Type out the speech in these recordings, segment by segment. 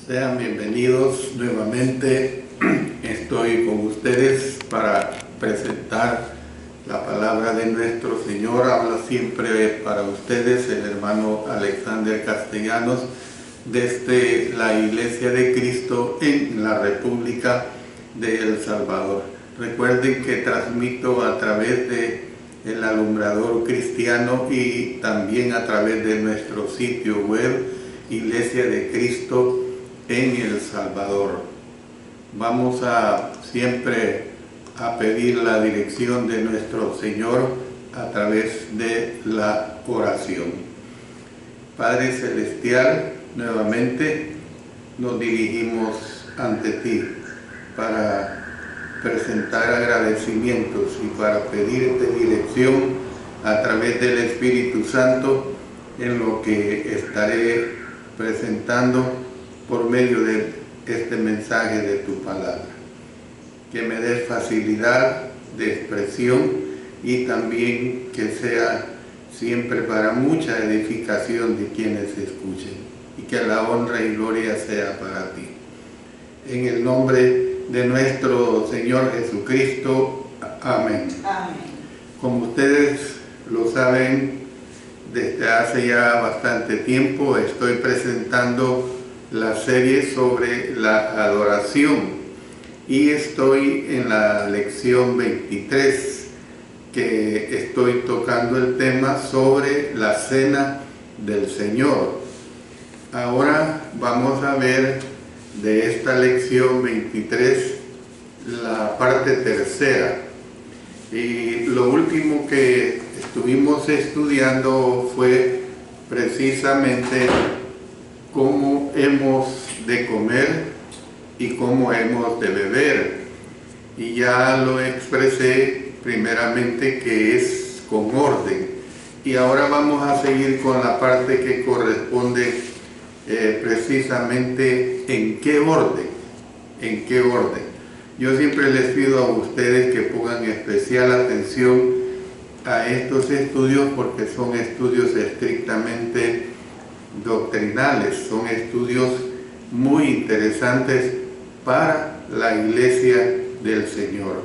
Sean bienvenidos nuevamente. Estoy con ustedes para presentar la palabra de nuestro Señor. Habla siempre para ustedes el hermano Alexander Castellanos desde la Iglesia de Cristo en la República de El Salvador. Recuerden que transmito a través de el Alumbrador Cristiano y también a través de nuestro sitio web Iglesia de Cristo en El Salvador. Vamos siempre a pedir la dirección de nuestro Señor a través de la oración. Padre Celestial, nuevamente nos dirigimos ante ti para presentar agradecimientos y para pedirte dirección a través del Espíritu Santo en lo que estaré presentando por medio de este mensaje de tu palabra. Que me des facilidad de expresión y también que sea siempre para mucha edificación de quienes escuchen, y que la honra y gloria sea para ti. En el nombre de nuestro Señor Jesucristo. Amén. Amén. Como ustedes lo saben, desde hace ya bastante tiempo estoy presentando la serie sobre la adoración y estoy en la lección 23, que estoy tocando el tema sobre la cena del Señor. Ahora vamos a ver de esta lección 23 la parte tercera, y lo último que estuvimos estudiando fue precisamente cómo hemos de comer y cómo hemos de beber, y ya lo expresé primeramente que es con orden, y ahora vamos a seguir con la parte que corresponde precisamente en qué orden. Yo siempre les pido a ustedes que pongan especial atención a estos estudios, porque son estudios estrictamente doctrinales, son estudios muy interesantes para la Iglesia del Señor.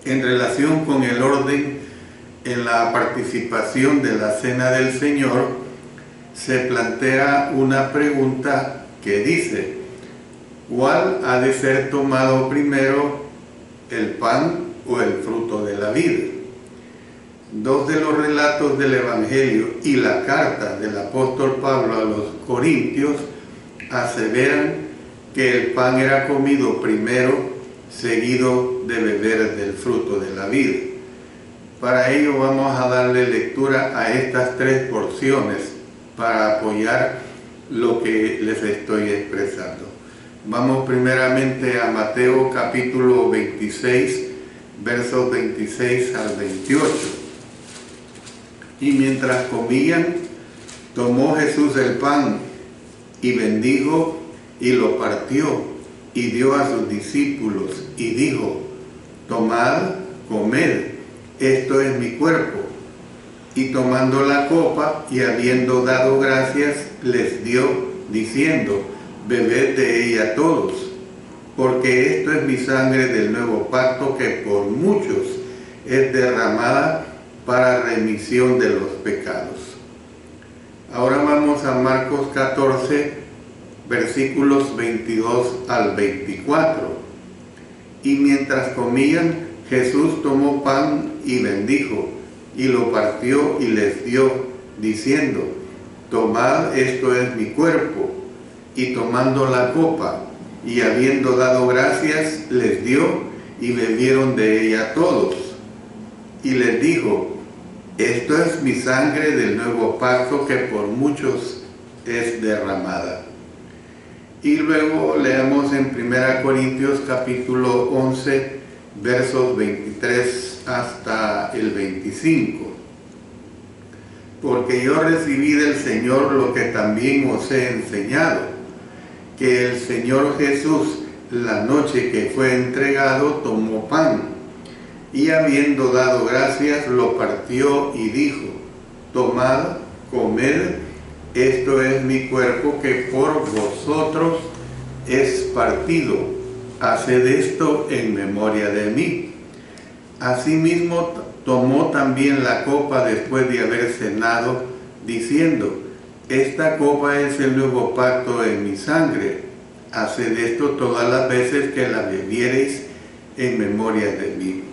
En relación con el orden en la participación de la Cena del Señor, se plantea una pregunta que dice: ¿cuál ha de ser tomado primero, el pan o el fruto de la vid? Dos de los relatos del Evangelio y la carta del apóstol Pablo a los Corintios aseveran que el pan era comido primero, seguido de beber del fruto de la vid. Para ello vamos a darle lectura a estas tres porciones para apoyar lo que les estoy expresando. Vamos primeramente a Mateo capítulo 26, versos 26 al 28. Y mientras comían, tomó Jesús el pan y bendijo y lo partió y dio a sus discípulos y dijo: tomad, comed, esto es mi cuerpo. Y tomando la copa y habiendo dado gracias, les dio, diciendo: bebed de ella todos, porque esto es mi sangre del nuevo pacto, que por muchos es derramada para remisión de los pecados. Ahora vamos a Marcos 14, versículos 22 al 24. Y mientras comían, Jesús tomó pan y bendijo, y lo partió y les dio, diciendo: tomad, esto es mi cuerpo. Y tomando la copa y habiendo dado gracias, les dio, y bebieron de ella todos. Y les dijo: esto es mi sangre del nuevo pacto, que por muchos es derramada. Y luego leemos en 1 Corintios capítulo 11, versos 23 hasta el 25. Porque yo recibí del Señor lo que también os he enseñado, que el Señor Jesús, la noche que fue entregado, tomó pan, y habiendo dado gracias, lo partió y dijo: tomad, comed, esto es mi cuerpo que por vosotros es partido, haced esto en memoria de mí. Asimismo tomó también la copa después de haber cenado, diciendo, esta copa es el nuevo pacto en mi sangre, haced esto todas las veces que la bebiereis en memoria de mí.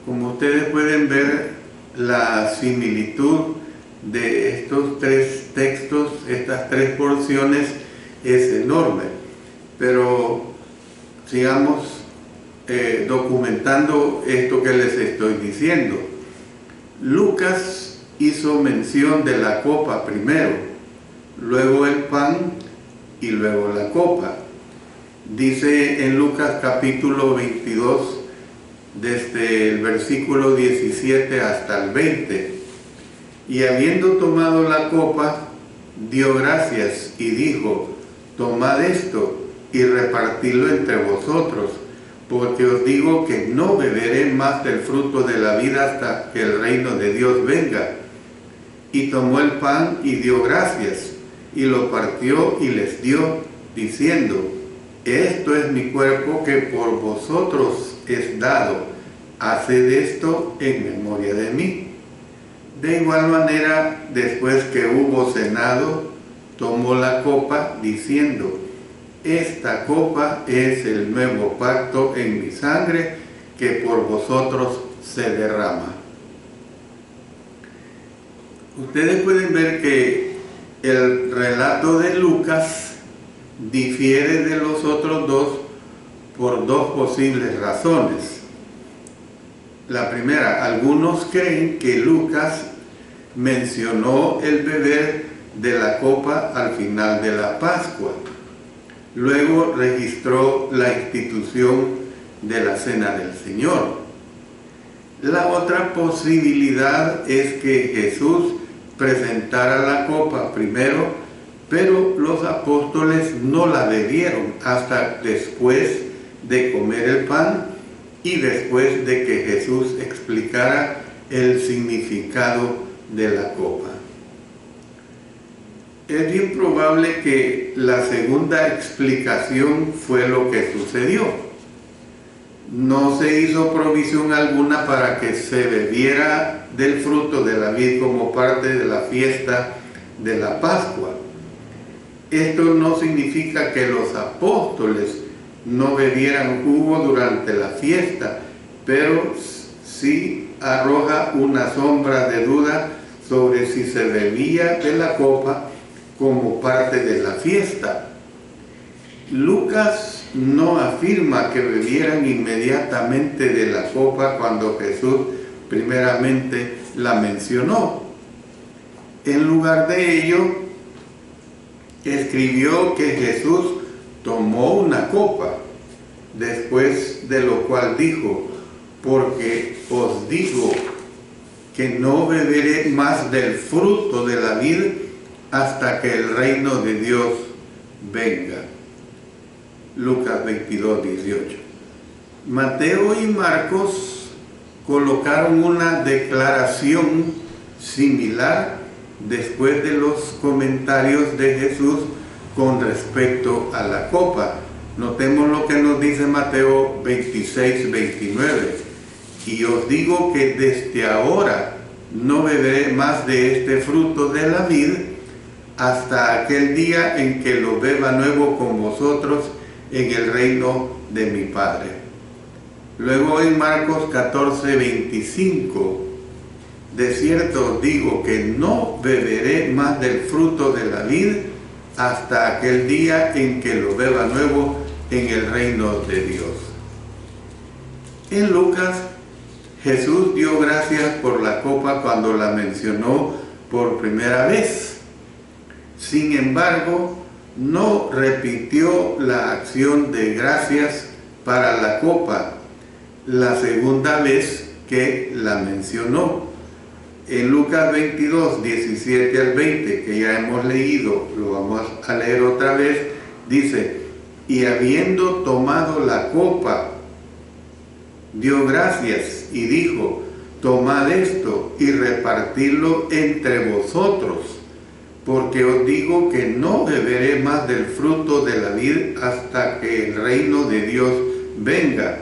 Como ustedes pueden ver, la similitud de estos tres textos, estas tres porciones, es enorme. Pero sigamos documentando esto que les estoy diciendo. Lucas hizo mención de la copa primero, luego el pan y luego la copa. Dice en Lucas capítulo 22, desde el versículo 17 hasta el 20, y habiendo tomado la copa, dio gracias y dijo, tomad esto y repartidlo entre vosotros, porque os digo que no beberé más del fruto de la vida hasta que el reino de Dios venga. Y tomó el pan y dio gracias, y lo partió y les dio, diciendo, esto es mi cuerpo que por vosotros es dado, haced esto en memoria de mí. De igual manera, después que hubo cenado, tomó la copa, diciendo, esta copa es el nuevo pacto en mi sangre que por vosotros se derrama. Ustedes pueden ver que el relato de Lucas difiere de los otros dos por dos posibles razones. La primera, algunos creen que Lucas mencionó el beber de la copa al final de la Pascua. Luego registró la institución de la Cena del Señor. La otra posibilidad es que Jesús presentara la copa primero, pero los apóstoles no la bebieron hasta después de comer el pan y después de que Jesús explicara el significado de la copa. Es bien probable que la segunda explicación fue lo que sucedió. No se hizo provisión alguna para que se bebiera del fruto de la vid como parte de la fiesta de la Pascua. Esto no significa que los apóstoles no bebieran jugo durante la fiesta, pero sí arroja una sombra de duda sobre si se bebía de la copa como parte de la fiesta. Lucas no afirma que bebieran inmediatamente de la copa cuando Jesús primeramente la mencionó. En lugar de ello, escribió que Jesús tomó una copa, después de lo cual dijo, porque os digo que no beberé más del fruto de la vid hasta que el reino de Dios venga. Lucas 22, 18. Mateo y Marcos colocaron una declaración similar después de los comentarios de Jesús con respecto a la copa. Notemos lo que nos dice Mateo 26, 29. Y os digo que desde ahora no beberé más de este fruto de la vid hasta aquel día en que lo beba nuevo con vosotros en el reino de mi Padre. Luego en Marcos 14, 25, de cierto os digo que no beberé más del fruto de la vid hasta aquel día en que lo beba nuevo en el reino de Dios. En Lucas, Jesús dio gracias por la copa cuando la mencionó por primera vez. Sin embargo, no repitió la acción de gracias para la copa la segunda vez que la mencionó. En Lucas 22, 17 al 20, que ya hemos leído, lo vamos a leer otra vez, dice, y habiendo tomado la copa, dio gracias y dijo, tomad esto y repartidlo entre vosotros, porque os digo que no beberé más del fruto de la vid hasta que el reino de Dios venga.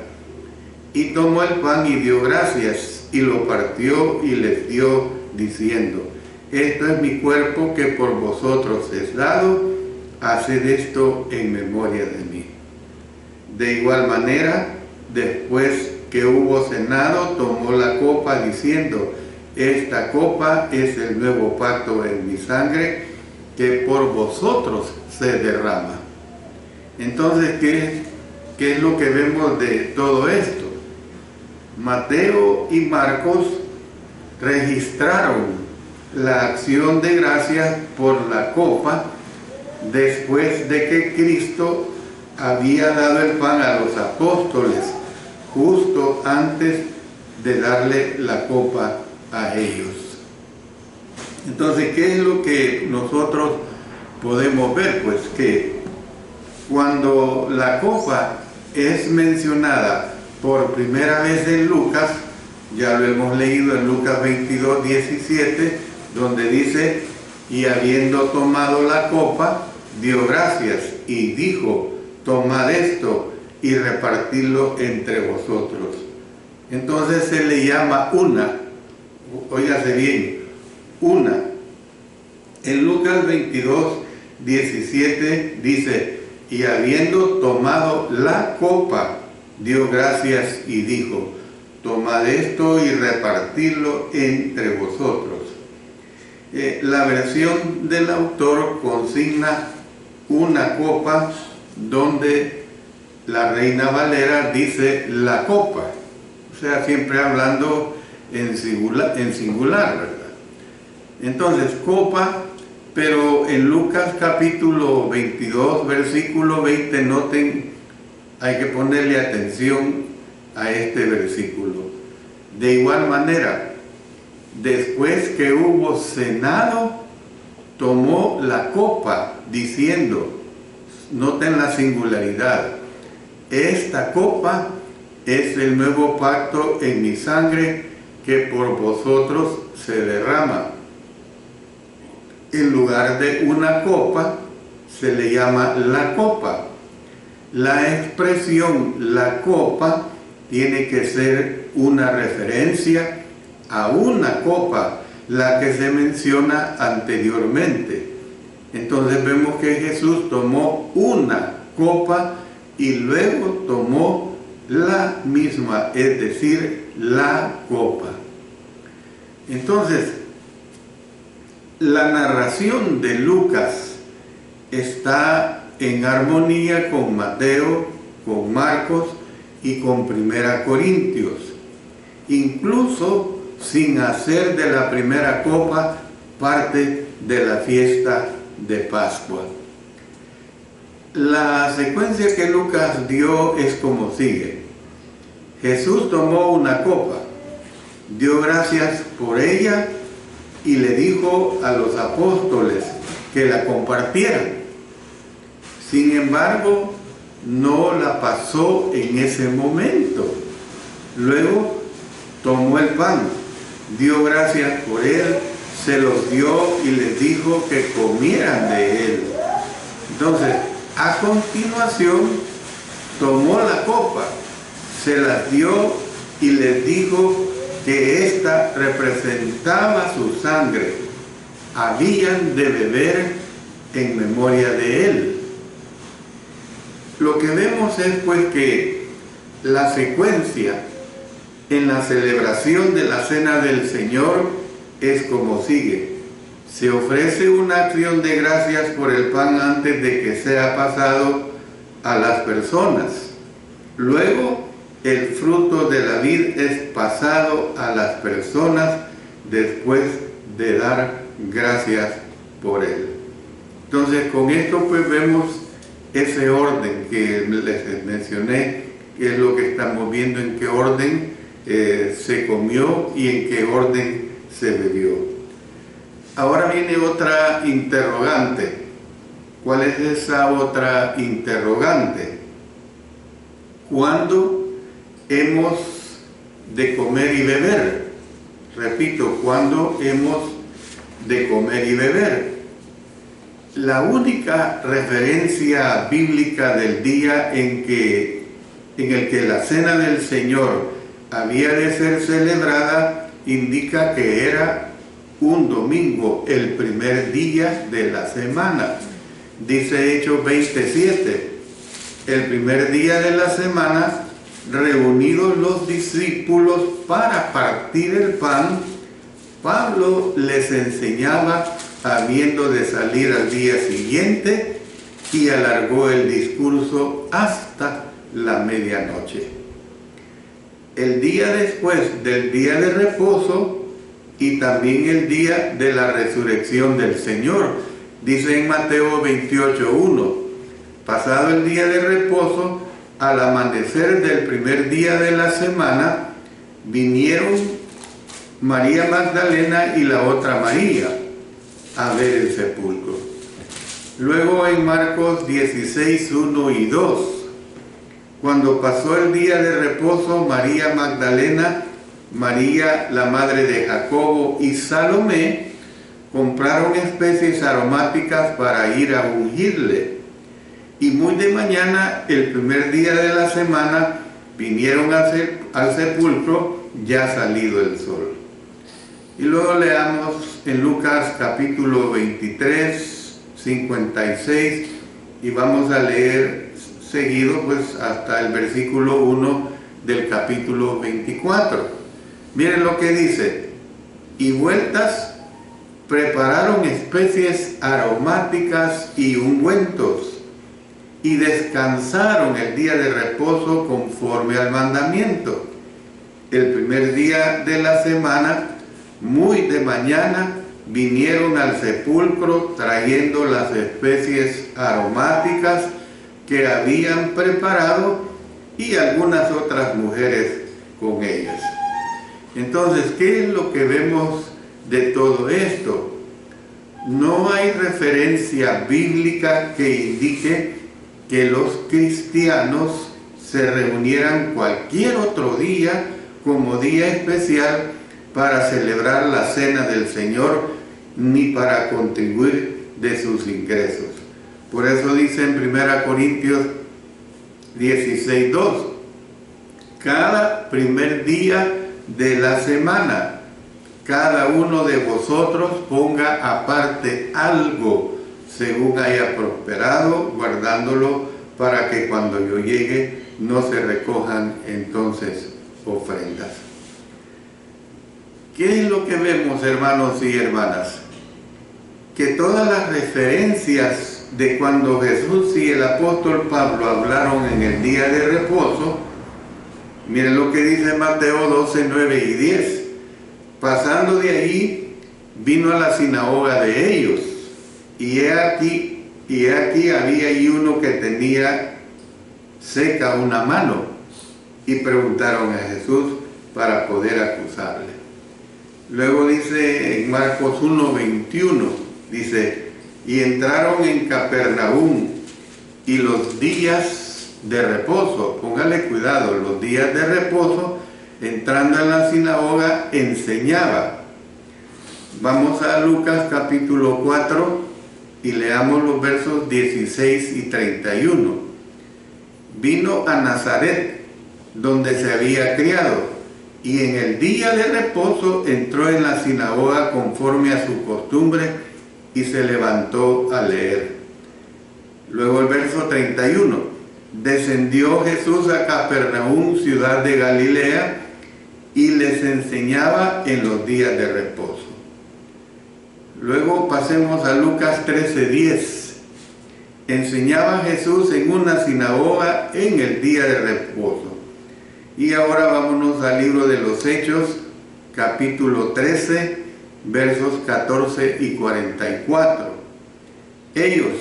Y tomó el pan y dio gracias, y lo partió y les dio, diciendo: esto es mi cuerpo que por vosotros es dado, haced esto en memoria de mí. De igual manera, después que hubo cenado, tomó la copa diciendo: esta copa es el nuevo pacto en mi sangre, que por vosotros se derrama. Entonces, ¿qué es lo que vemos de todo esto? Mateo y Marcos registraron la acción de gracias por la copa después de que Cristo había dado el pan a los apóstoles, justo antes de darle la copa a ellos. Entonces, ¿qué es lo que nosotros podemos ver? Pues que cuando la copa es mencionada por primera vez en Lucas, ya lo hemos leído en Lucas 22, 17, donde dice: y habiendo tomado la copa, dio gracias y dijo: tomad esto y repartidlo entre vosotros. Entonces se le llama una, óigase bien, una. En Lucas 22, 17 dice: y habiendo tomado la copa, dio gracias y dijo: tomad esto y repartidlo entre vosotros. La versión del autor consigna una copa, donde la Reina Valera dice la copa, o sea, siempre hablando en singular, ¿verdad? Entonces, copa, pero en Lucas capítulo 22, versículo 20, noten, hay que ponerle atención a este versículo. De igual manera, después que hubo cenado, tomó la copa, diciendo, noten la singularidad: esta copa es el nuevo pacto en mi sangre, que por vosotros se derrama. En lugar de una copa, se le llama la copa. La expresión la copa tiene que ser una referencia a una copa, la que se menciona anteriormente. Entonces vemos que Jesús tomó una copa y luego tomó la misma, es decir, la copa. Entonces, la narración de Lucas está en armonía con Mateo, con Marcos y con Primera Corintios, incluso sin hacer de la primera copa parte de la fiesta de Pascua. La secuencia que Lucas dio es como sigue: Jesús tomó una copa, dio gracias por ella y le dijo a los apóstoles que la compartieran. Sin embargo, no la pasó en ese momento. Luego tomó el pan, dio gracias por él, se los dio y les dijo que comieran de él. Entonces, a continuación, tomó la copa, se las dio y les dijo que ésta representaba su sangre. Habían de beber en memoria de él. Lo que vemos es pues que la secuencia en la celebración de la Cena del Señor es como sigue: se ofrece una acción de gracias por el pan antes de que sea pasado a las personas. Luego, el fruto de la vid es pasado a las personas después de dar gracias por él. Entonces, con esto pues vemos ese orden que les mencioné, que es lo que estamos viendo, en qué orden se comió y en qué orden se bebió. Ahora viene otra interrogante. ¿Cuál es esa otra interrogante? ¿Cuándo hemos de comer y beber? Repito, ¿cuándo hemos de comer y beber? la única referencia bíblica del día en el que la cena del Señor había de ser celebrada indica que era un domingo, el primer día de la semana. Dice Hechos 27, el primer día de la semana, reunidos los discípulos para partir el pan, Pablo les enseñaba habiendo de salir al día siguiente y alargó el discurso hasta la medianoche. El día después del día de reposo y también el día de la resurrección del Señor, dice en Mateo 28:1, pasado el día de reposo, al amanecer del primer día de la semana, vinieron María Magdalena y la otra María a ver el sepulcro. Luego en Marcos 16:1 y 2, cuando pasó el día de reposo, María Magdalena, María la madre de Jacobo y Salomé compraron especies aromáticas para ir a ungirle. Y muy de mañana, el primer día de la semana, vinieron al sepulcro ya salido el sol. Y luego leamos en Lucas capítulo 23, 56, y vamos a leer seguido pues hasta el versículo 1 del capítulo 24. Miren lo que dice: y vueltas prepararon especies aromáticas y ungüentos, y descansaron el día de reposo conforme al mandamiento. El primer día de la semana, muy de mañana, vinieron al sepulcro trayendo las especies aromáticas que habían preparado y algunas otras mujeres con ellas. Entonces, ¿qué es lo que vemos de todo esto? No hay referencia bíblica que indique que los cristianos se reunieran cualquier otro día como día especial para celebrar la cena del Señor, ni para contribuir de sus ingresos. Por eso dice en 1 Corintios 16:2, cada primer día de la semana, cada uno de vosotros ponga aparte algo según haya prosperado, guardándolo para que cuando yo llegue no se recojan entonces ofrendas. ¿Qué es lo que vemos, hermanos y hermanas? Que todas las referencias de cuando Jesús y el apóstol Pablo hablaron en el día de reposo, miren lo que dice Mateo 12, 9 y 10. Pasando de ahí, vino a la sinagoga de ellos, y he aquí había ahí uno que tenía seca una mano, y preguntaron a Jesús para poder acusarle. Luego dice en Marcos 1:21, dice: y entraron en Capernaum, y los días de reposo, póngale cuidado, los días de reposo, entrando en la sinagoga, enseñaba. Vamos a Lucas capítulo 4 y leamos los versos 16 y 31. Vino a Nazaret, donde se había criado, y en el día de reposo entró en la sinagoga conforme a su costumbre y se levantó a leer. Luego el verso 31. Descendió Jesús a Capernaum, ciudad de Galilea, y les enseñaba en los días de reposo. Luego pasemos a Lucas 13:10. Enseñaba Jesús en una sinagoga en el día de reposo. Y ahora vámonos al libro de los Hechos, capítulo 13, versos 14 y 44. Ellos,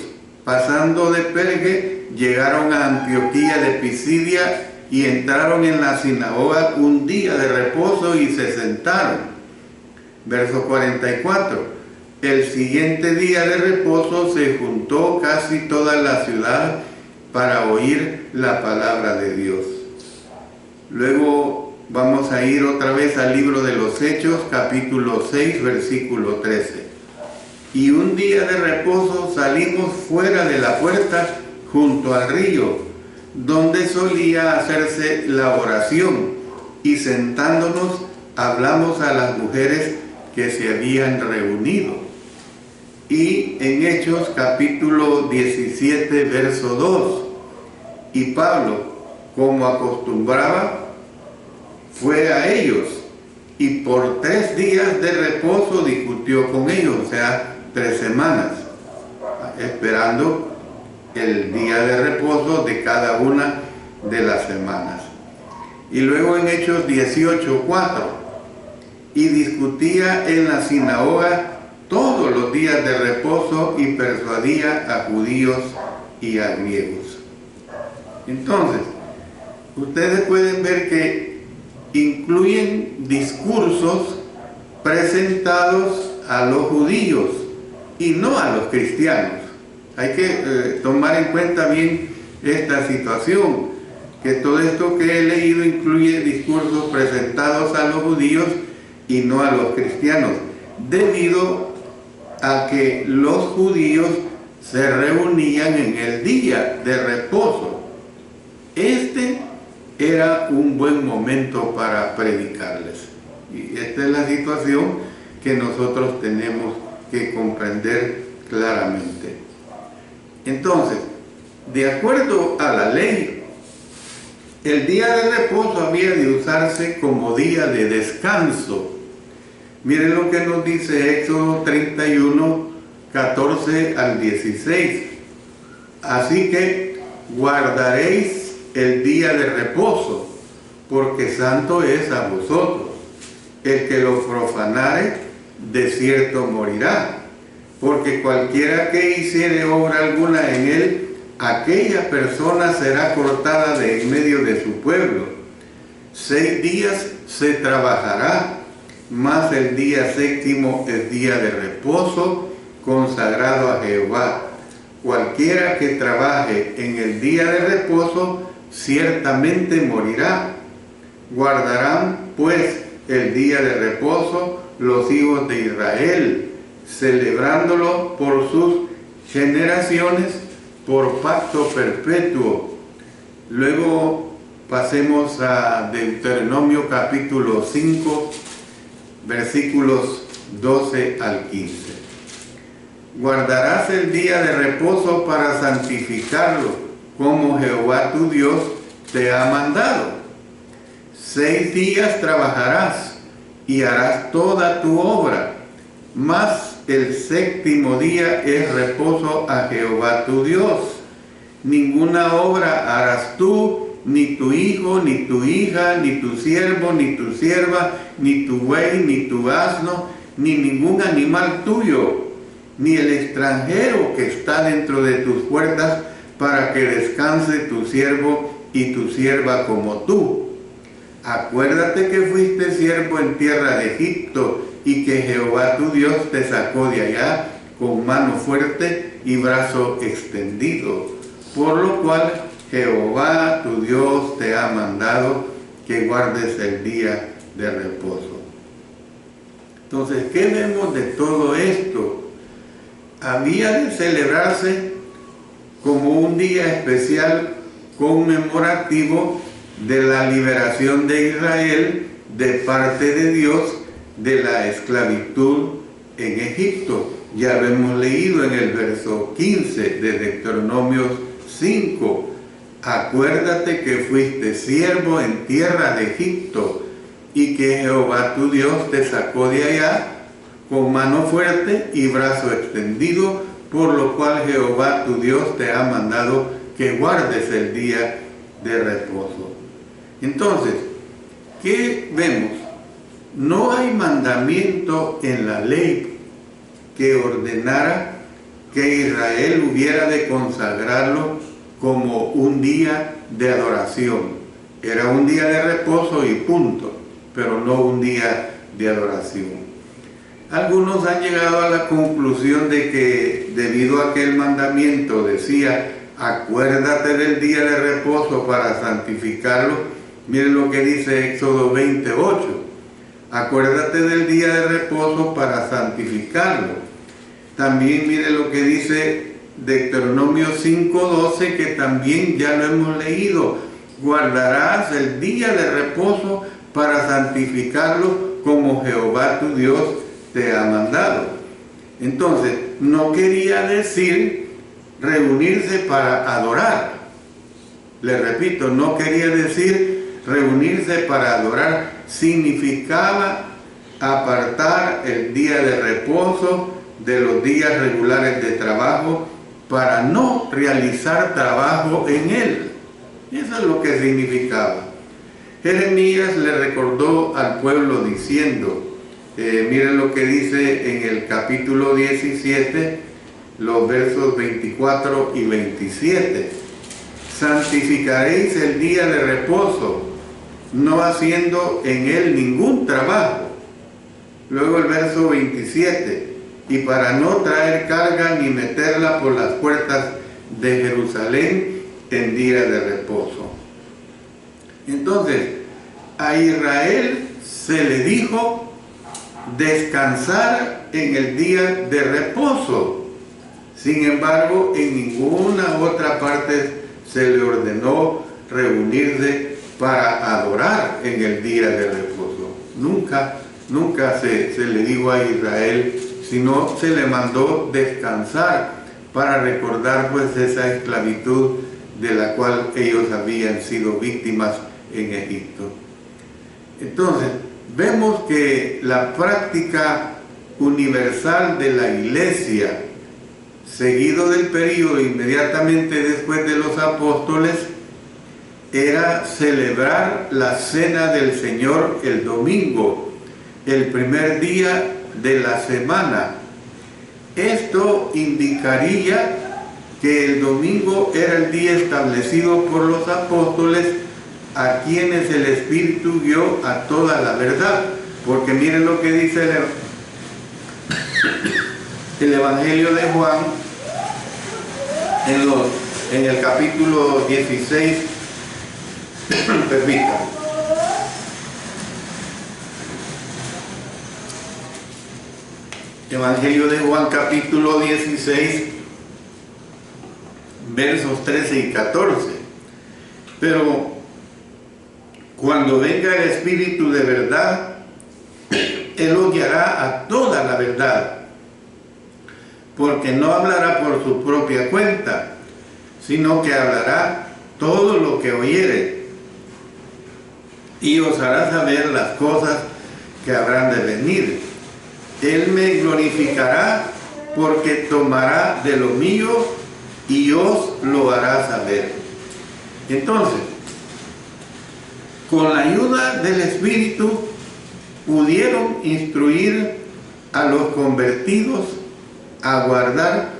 pasando de Perge, llegaron a Antioquía de Pisidia y entraron en la sinagoga un día de reposo y se sentaron. Verso 44. El siguiente día de reposo se juntó casi toda la ciudad para oír la palabra de Dios. Luego vamos a ir otra vez al libro de los Hechos, capítulo 6, versículo 13. y un día de reposo salimos fuera de la puerta junto al río, donde solía hacerse la oración, y sentándonos hablamos a las mujeres que se habían reunido. Y en Hechos capítulo 17, verso 2, y Pablo, como acostumbraba, fue a ellos, y por 3 días de reposo discutió con ellos, o sea, 3 semanas, esperando el día de reposo de cada una de las semanas. Y luego en Hechos 18:4, y discutía en la sinagoga todos los días de reposo y persuadía a judíos y a griegos. Entonces, ustedes pueden ver que incluyen discursos presentados a los judíos y no a los cristianos. Hay que tomar en cuenta bien esta situación, que todo esto que he leído incluye discursos presentados a los judíos y no a los cristianos, debido a que los judíos se reunían en el día de reposo. Este era un buen momento para predicarles. Y esta es la situación que nosotros tenemos que comprender claramente. Entonces, de acuerdo a la ley, el día de reposo había de usarse como día de descanso. Miren lo que nos dice Éxodo 31, 14 al 16. Así que guardaréis el día de reposo, porque santo es a vosotros. El que lo profanare, de cierto morirá. Porque cualquiera que hiciere obra alguna en él, aquella persona será cortada de en medio de su pueblo. 6 días se trabajará, mas el día 7º es día de reposo, consagrado a Jehová. Cualquiera que trabaje en el día de reposo, ciertamente morirá. Guardarán pues el día de reposo los hijos de Israel, celebrándolo por sus generaciones, por pacto perpetuo. Luego pasemos a Deuteronomio capítulo 5, versículos 12 al 15. Guardarás el día de reposo para santificarlo, como Jehová tu Dios te ha mandado. 6 días trabajarás y harás toda tu obra, mas el 7º día es reposo a Jehová tu Dios. Ninguna obra harás tú, ni tu hijo, ni tu hija, ni tu siervo, ni tu sierva, ni tu buey, ni tu asno, ni ningún animal tuyo, ni el extranjero que está dentro de tus puertas, para que descanse tu siervo y tu sierva como tú. Acuérdate que fuiste siervo en tierra de Egipto, y que Jehová tu Dios te sacó de allá con mano fuerte y brazo extendido, por lo cual Jehová tu Dios te ha mandado que guardes el día de reposo. Entonces, ¿qué vemos de todo esto? Había de celebrarse como un día especial conmemorativo de la liberación de Israel de parte de Dios de la esclavitud en Egipto. Ya lo hemos leído en el verso 15 de Deuteronomio 5. Acuérdate que fuiste siervo en tierra de Egipto, y que Jehová tu Dios te sacó de allá con mano fuerte y brazo extendido, por lo cual Jehová tu Dios te ha mandado que guardes el día de reposo. Entonces, ¿qué vemos? No hay mandamiento en la ley que ordenara que Israel hubiera de consagrarlo como un día de adoración. Era un día de reposo y punto, pero no un día de adoración. Algunos han llegado a la conclusión de que debido a que el mandamiento decía acuérdate del día de reposo para santificarlo, miren lo que dice Éxodo 28. Acuérdate del día de reposo para santificarlo. También mire lo que dice Deuteronomio 5:12, que también ya lo hemos leído. Guardarás el día de reposo para santificarlo como Jehová tu Dios te ha mandado. Entonces, no quería decir reunirse para adorar. Le repito, no quería decir reunirse para adorar. Significaba apartar el día de reposo de los días regulares de trabajo para no realizar trabajo en él. Eso es lo que significaba. Jeremías le recordó al pueblo diciendo, miren lo que dice en el capítulo 17, los versos 24 y 27. Santificaréis el día de reposo, no haciendo en él ningún trabajo. Luego el verso 27, y para no traer carga ni meterla por las puertas de Jerusalén en día de reposo. Entonces, a Israel se le dijo descansar en el día de reposo. Sin embargo, en ninguna otra parte se le ordenó reunirse para adorar en el día de reposo. Nunca se le dijo a Israel, sino se le mandó descansar para recordar pues esa esclavitud de la cual ellos habían sido víctimas en Egipto. Entonces, vemos que la práctica universal de la iglesia, seguido del período inmediatamente después de los apóstoles, era celebrar la cena del Señor el domingo, el primer día de la semana. Esto indicaría que el domingo era el día establecido por los apóstoles, a quienes el Espíritu guió a toda la verdad. Porque miren lo que dice el Evangelio de Juan en el capítulo 16. Permítanme. Evangelio de Juan capítulo 16, versos 13 y 14. Pero cuando venga el Espíritu de verdad, Él os guiará a toda la verdad, porque no hablará por su propia cuenta, sino que hablará todo lo que oyere, y os hará saber las cosas que habrán de venir. Él me glorificará, porque tomará de lo mío y os lo hará saber. Entonces, con la ayuda del Espíritu, pudieron instruir a los convertidos a guardar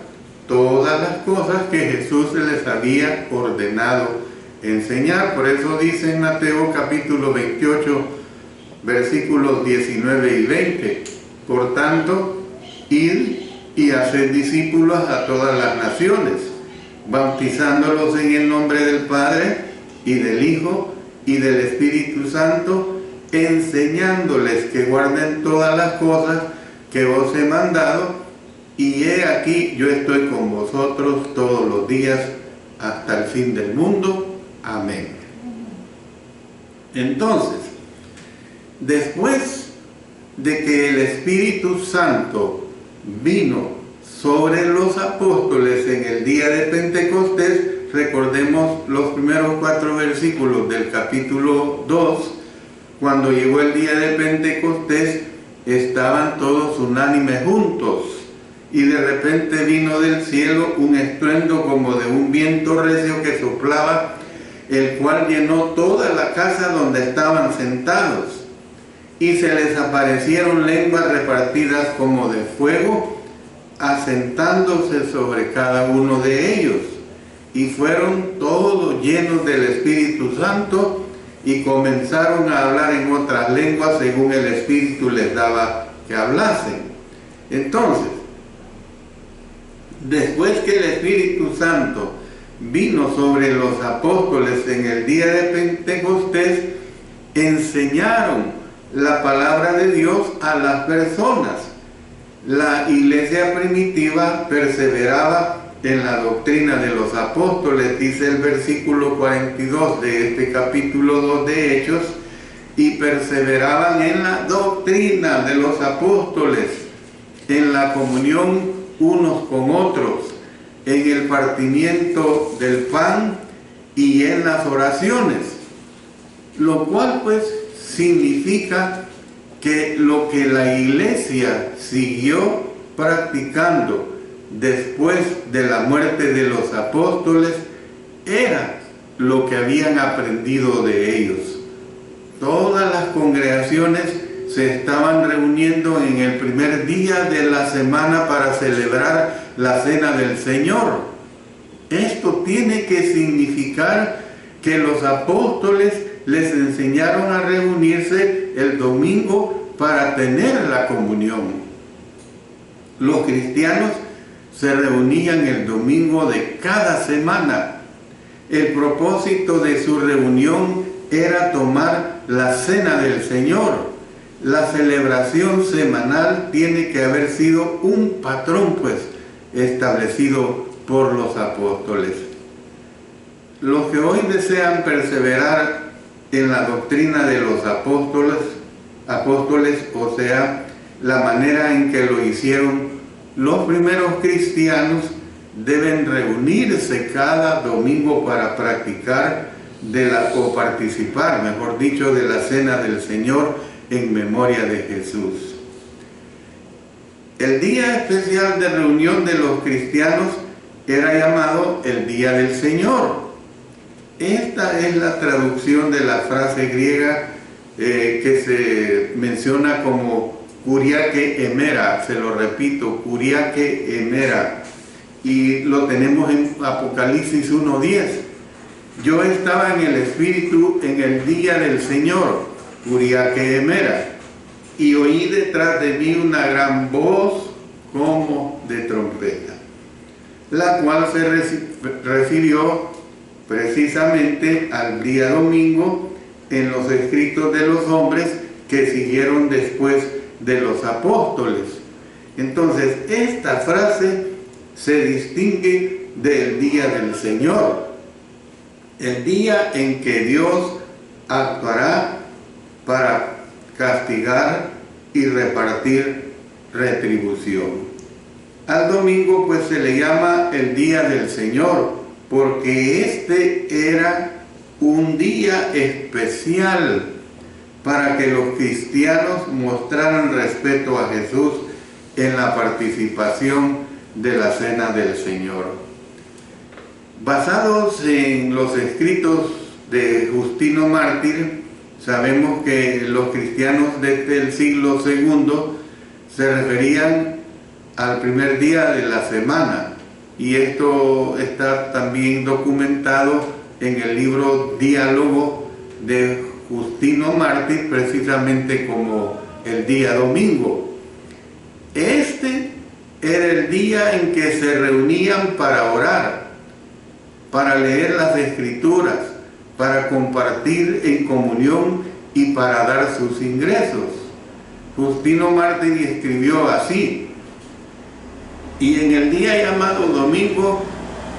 todas las cosas que Jesús les había ordenado enseñar. Por eso dice en Mateo capítulo 28, versículos 19 y 20, por tanto, id y haced discípulos a todas las naciones, bautizándolos en el nombre del Padre y del Hijo y del Espíritu Santo, enseñándoles que guarden todas las cosas que os he mandado, y he aquí yo estoy con vosotros todos los días hasta el fin del mundo. Amén. Entonces, después de que el Espíritu Santo vino sobre los apóstoles en el día de Pentecostés, recordemos los primeros 4 versículos del capítulo 2, cuando llegó el día de Pentecostés, estaban todos unánimes juntos, y de repente vino del cielo un estruendo como de un viento recio que soplaba, el cual llenó toda la casa donde estaban sentados, y se les aparecieron lenguas repartidas como de fuego, asentándose sobre cada uno de ellos, y fueron todos llenos del Espíritu Santo, y comenzaron a hablar en otras lenguas según el Espíritu les daba que hablasen. Entonces, después que el Espíritu Santo vino sobre los apóstoles en el día de Pentecostés, enseñaron la palabra de Dios a las personas. La iglesia primitiva perseveraba en la doctrina de los apóstoles, dice el versículo 42 de este capítulo 2 de Hechos, y perseveraban en la doctrina de los apóstoles, en la comunión unos con otros, en el partimiento del pan y en las oraciones, lo cual pues significa que lo que la iglesia siguió practicando después de la muerte de los apóstoles era lo que habían aprendido de ellos. Todas las congregaciones se estaban reuniendo en el primer día de la semana para celebrar la Cena del Señor. Esto tiene que significar que los apóstoles les enseñaron a reunirse el domingo para tener la comunión. Los cristianos se reunían el domingo de cada semana. El propósito de su reunión era tomar la Cena del Señor. La celebración semanal tiene que haber sido un patrón, pues, establecido por los apóstoles. Los que hoy desean perseverar en la doctrina de los apóstoles, o sea, la manera en que lo hicieron los primeros cristianos, deben reunirse cada domingo para practicar o participar, mejor dicho, de la Cena del Señor en memoria de Jesús. El día especial de reunión de los cristianos era llamado el Día del Señor. Esta es la traducción de la frase griega que se menciona como Kuriake Emera, se lo repito, Kuriake Emera, y lo tenemos en Apocalipsis 1:10. Yo estaba en el Espíritu en el día del Señor, Kuriake Emera, y oí detrás de mí una gran voz como de trompeta, la cual se refirió precisamente al día domingo en los escritos de los hombres que siguieron después de los apóstoles. Entonces, esta frase se distingue del día del Señor, el día en que Dios actuará para castigar y repartir retribución. Al domingo pues se le llama el día del Señor, porque este era un día especial para que los cristianos mostraran respeto a Jesús en la participación de la Cena del Señor. Basados en los escritos de Justino Mártir, sabemos que los cristianos desde el siglo II se referían al primer día de la semana, y esto está también documentado en el libro Diálogo de Justino Mártir, precisamente como el día domingo. Este era el día en que se reunían para orar, para leer las Escrituras, para compartir en comunión y para dar sus ingresos. Justino Mártir escribió así: y en el día llamado domingo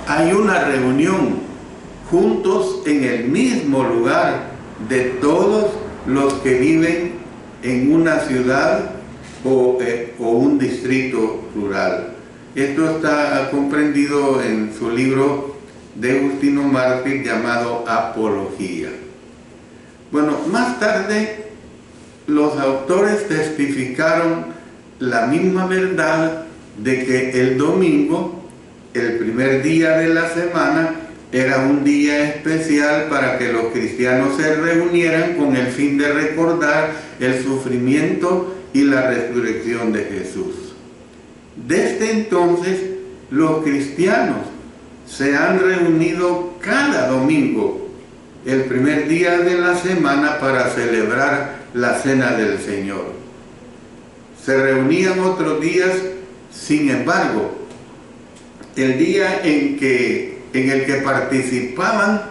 hay una reunión, juntos en el mismo lugar, de todos los que viven en una ciudad o un distrito rural. Esto está comprendido en su libro de Justino Mártir llamado Apología. Bueno, más tarde los autores testificaron la misma verdad de que el domingo, el primer día de la semana, era un día especial para que los cristianos se reunieran con el fin de recordar el sufrimiento y la resurrección de Jesús. Desde entonces, los cristianos se han reunido cada domingo, el primer día de la semana, para celebrar la Cena del Señor. Se reunían otros días, sin embargo, el día en el que participaban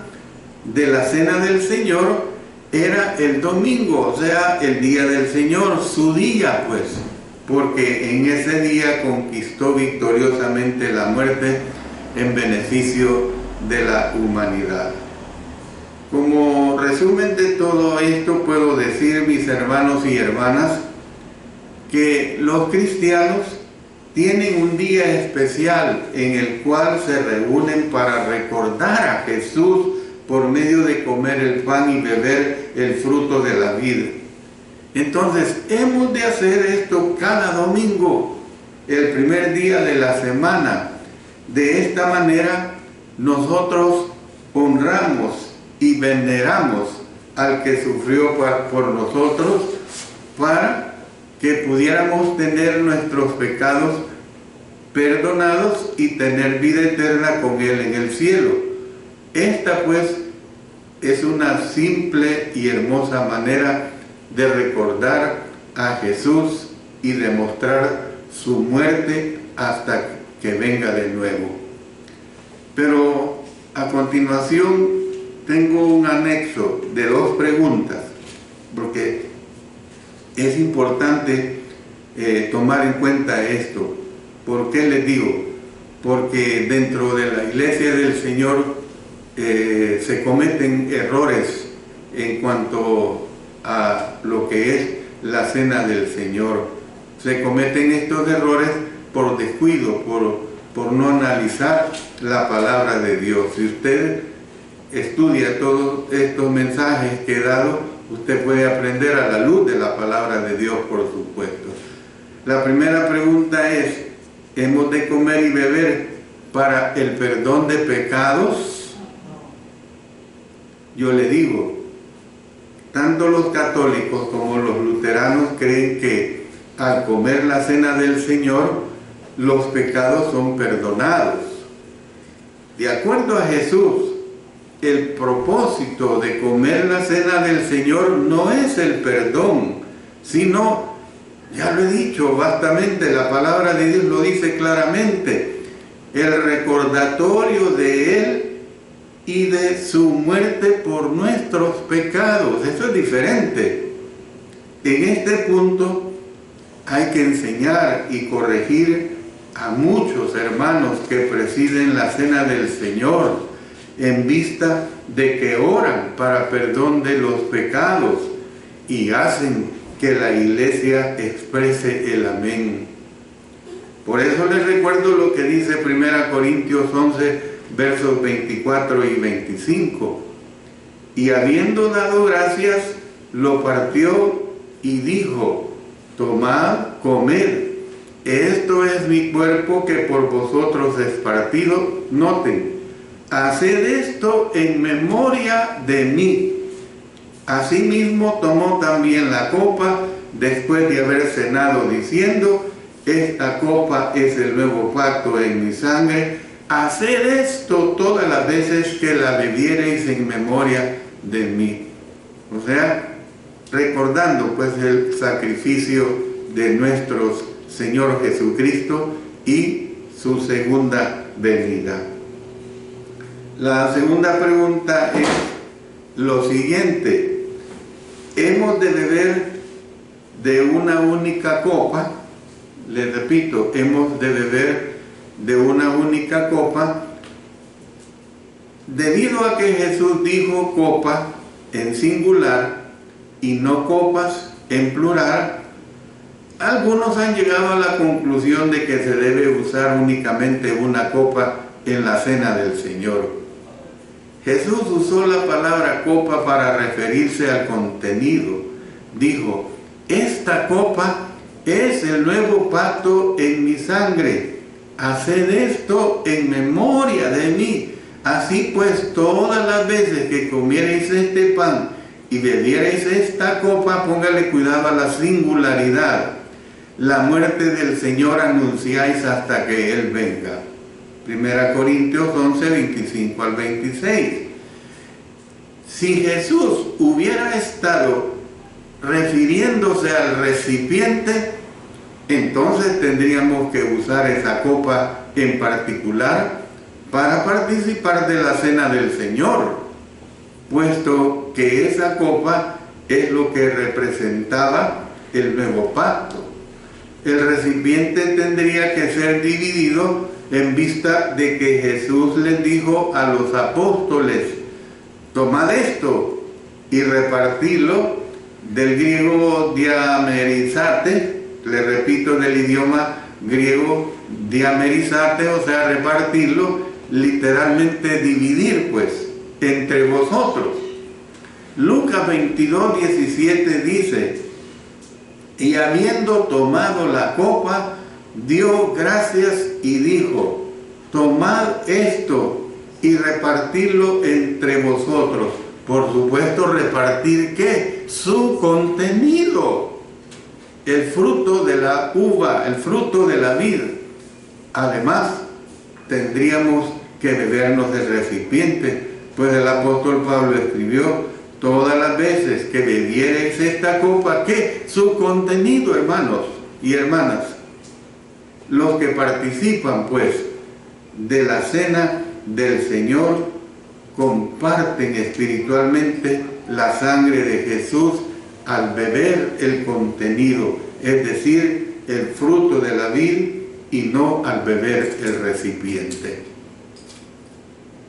de la Cena del Señor era el domingo, o sea, el día del Señor, su día, pues. porque en ese día conquistó victoriosamente la muerte en beneficio de la humanidad. Como resumen de todo esto, puedo decir, mis hermanos y hermanas, que los cristianos tienen un día especial en el cual se reúnen para recordar a Jesús por medio de comer el pan y beber el fruto de la vida. Entonces, hemos de hacer esto cada domingo, el primer día de la semana. De esta manera, nosotros honramos y veneramos al que sufrió por nosotros, para que pudiéramos tener nuestros pecados perdonados y tener vida eterna con Él en el cielo. Esta pues es una simple y hermosa manera de recordar a Jesús y demostrar su muerte hasta que venga de nuevo. Pero a continuación tengo un anexo de 2 preguntas, porque es importante tomar en cuenta esto. ¿Por qué les digo? Porque dentro de la iglesia del Señor se cometen errores en cuanto a lo que es la cena del Señor. Se cometen estos errores por descuido, por no analizar la palabra de Dios. Si usted estudia todos estos mensajes que he dado, usted puede aprender a la luz de la palabra de Dios, por supuesto. La primera pregunta es: ¿hemos de comer y beber para el perdón de pecados? Yo le digo, tanto los católicos como los luteranos creen que al comer la cena del Señor, los pecados son perdonados. De acuerdo a Jesús, el propósito de comer la cena del Señor no es el perdón, sino, ya lo he dicho vastamente, la palabra de Dios lo dice claramente, el recordatorio de Él y de su muerte por nuestros pecados. Eso es diferente. En este punto hay que enseñar y corregir a muchos hermanos que presiden la cena del Señor, en vista de que oran para perdón de los pecados y hacen que la iglesia exprese el amén. Por eso les recuerdo lo que dice 1 Corintios 11, versos 24 y 25. Y habiendo dado gracias, lo partió y dijo: tomad, comed, esto es mi cuerpo que por vosotros es partido. Noten: haced esto en memoria de mí. Asimismo tomó también la copa después de haber cenado, diciendo: esta copa es el nuevo pacto en mi sangre. Haced esto todas las veces que la bebiereis en memoria de mí. O sea, recordando pues el sacrificio de nuestro Señor Jesucristo y su segunda venida. La segunda pregunta es lo siguiente: ¿hemos de beber de una única copa? Les repito, hemos de beber de una única copa, debido a que Jesús dijo copa en singular y no copas en plural. Algunos han llegado a la conclusión de que se debe usar únicamente una copa en la cena del Señor. Jesús usó la palabra copa para referirse al contenido. Dijo: esta copa es el nuevo pacto en mi sangre. Haced esto en memoria de mí. Así pues, todas las veces que comierais este pan y bebierais esta copa, póngale cuidado a la singularidad, la muerte del Señor anunciáis hasta que Él venga. 1 Corintios 11, 25 al 26. Si Jesús hubiera estado refiriéndose al recipiente, entonces tendríamos que usar esa copa en particular para participar de la cena del Señor, puesto que esa copa es lo que representaba el nuevo pacto. el recipiente tendría que ser dividido en vista de que Jesús les dijo a los apóstoles: tomad esto y repartidlo. Del griego diamerizate, le repito, del idioma griego diamerizate, o sea, repartirlo, literalmente dividir, pues, entre vosotros. Lucas 22:17 dice: y habiendo tomado la copa, dio gracias y dijo: tomad esto y repartidlo entre vosotros. Por supuesto, repartir ¿qué? Su contenido, el fruto de la uva, el fruto de la vid. Además, tendríamos que bebernos del recipiente, pues el apóstol Pablo escribió: todas las veces que bebiereis esta copa, ¿qué? Su contenido, hermanos y hermanas. Los que participan, pues, de la cena del Señor, comparten espiritualmente la sangre de Jesús al beber el contenido, es decir, el fruto de la vid, y no al beber el recipiente.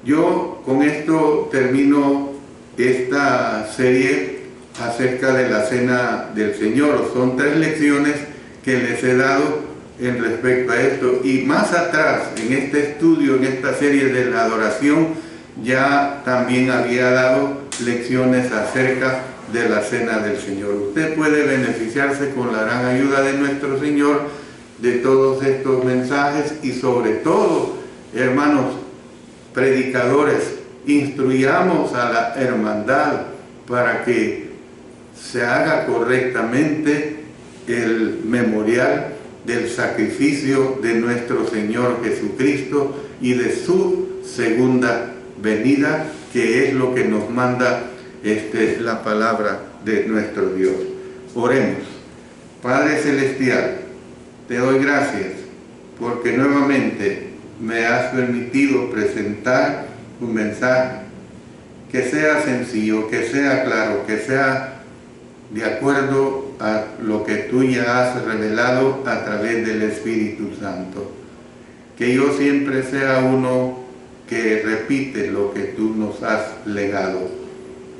Yo con esto termino esta serie acerca de la cena del Señor. Son 3 lecciones que les he dado en respecto a esto, y más atrás en este estudio, en esta serie de la adoración, ya también había dado lecciones acerca de la cena del Señor. Usted puede beneficiarse con la gran ayuda de nuestro Señor de todos estos mensajes, y sobre todo, hermanos predicadores, instruyamos a la hermandad para que se haga correctamente el memorial del sacrificio de nuestro Señor Jesucristo y de su segunda venida, que es lo que nos manda la palabra de nuestro Dios. Oremos. Padre Celestial, te doy gracias porque nuevamente me has permitido presentar un mensaje que sea sencillo, que sea claro, que sea de acuerdo a lo que tú ya has revelado a través del Espíritu Santo. Que yo siempre sea uno que repite lo que tú nos has legado.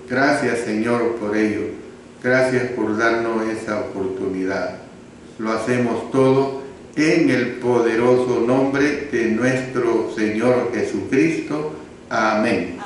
Gracias, Señor, por ello. Gracias por darnos esa oportunidad. Lo hacemos todo en el poderoso nombre de nuestro Señor Jesucristo. Amén.